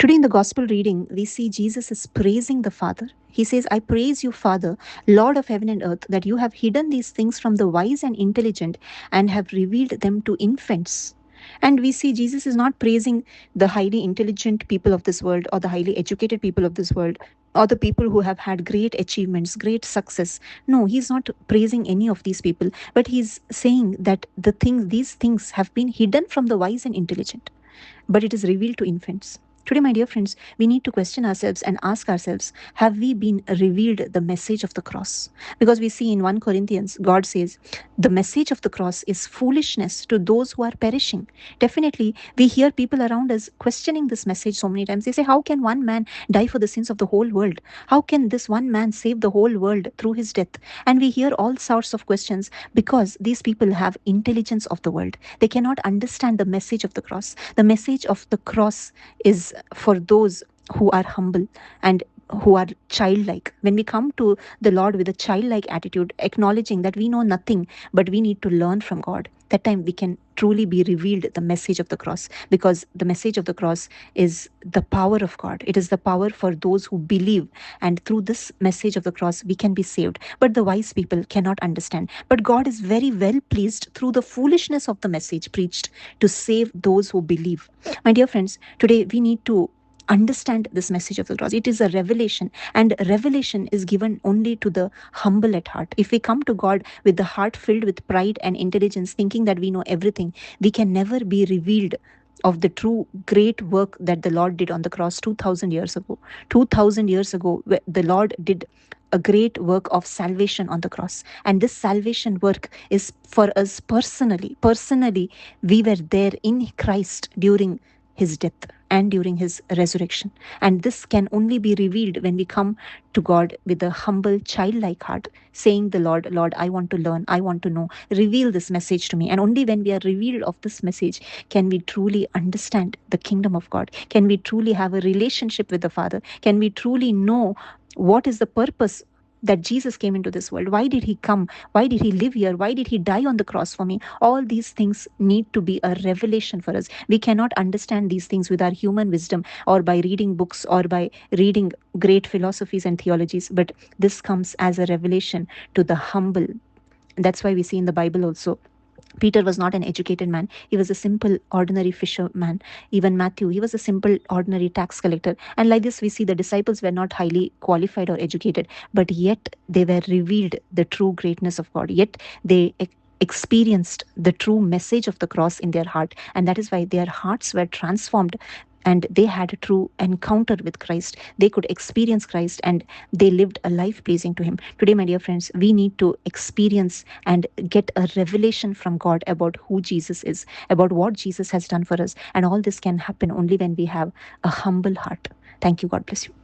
Today in the gospel reading, we see Jesus is praising the Father. He says, I praise you, Father, Lord of heaven and earth, that you have hidden these things from the wise and intelligent and have revealed them to infants. And we see Jesus is not praising the highly intelligent people of this world or the highly educated people of this world or the people who have had great achievements, great success. No, he's not praising any of these people, but he's saying that these things have been hidden from the wise and intelligent, but it is revealed to infants. Today, my dear friends, we need to question ourselves and ask ourselves, have we been revealed the message of the cross? Because we see in 1 Corinthians, God says, the message of the cross is foolishness to those who are perishing. Definitely, we hear people around us questioning this message so many times. They say, how can one man die for the sins of the whole world? How can this one man save the whole world through his death? And we hear all sorts of questions because these people have intelligence of the world. They cannot understand the message of the cross. The message of the cross is for those who are humble and who are childlike. When we come to the Lord with a childlike attitude, acknowledging that we know nothing, but we need to learn from God, that time we can truly be revealed the message of the cross, because the message of the cross is the power of God. It is the power for those who believe, and through this message of the cross we can be saved. But the wise people cannot understand. But God is very well pleased through the foolishness of the message preached to save those who believe. My dear friends, today we need to understand this message of the cross. It is a revelation, and revelation is given only to the humble at heart. If we come to God with the heart filled with pride and intelligence, thinking that we know everything, we can never be revealed of the true great work that the Lord did on the cross 2000 years ago. 2000 years ago, the Lord did a great work of salvation on the cross, and this salvation work is for us personally. We were there in Christ during his death and during his resurrection. And this can only be revealed when we come to God with a humble, childlike heart, saying, the Lord, Lord, I want to learn, I want to know, reveal this message to me. And only when we are revealed of this message can we truly understand the kingdom of God. Can we truly have a relationship with the Father? Can we truly know what is the purpose that Jesus came into this world? Why did he come? Why did he live here? Why did he die on the cross for me? All these things need to be a revelation for us. We cannot understand these things with our human wisdom or by reading books or by reading great philosophies and theologies, but this comes as a revelation to the humble. That's why we see in the Bible also, Peter was not an educated man. He was a simple, ordinary fisherman. Even Matthew, he was a simple, ordinary tax collector. And like this, we see the disciples were not highly qualified or educated, but yet they were revealed the true greatness of God. Yet they experienced the true message of the cross in their heart. And that is why their hearts were transformed, and they had a true encounter with Christ. They could experience Christ, and they lived a life pleasing to him. Today, my dear friends, we need to experience and get a revelation from God about who Jesus is, about what Jesus has done for us. And all this can happen only when we have a humble heart. Thank you. God bless you.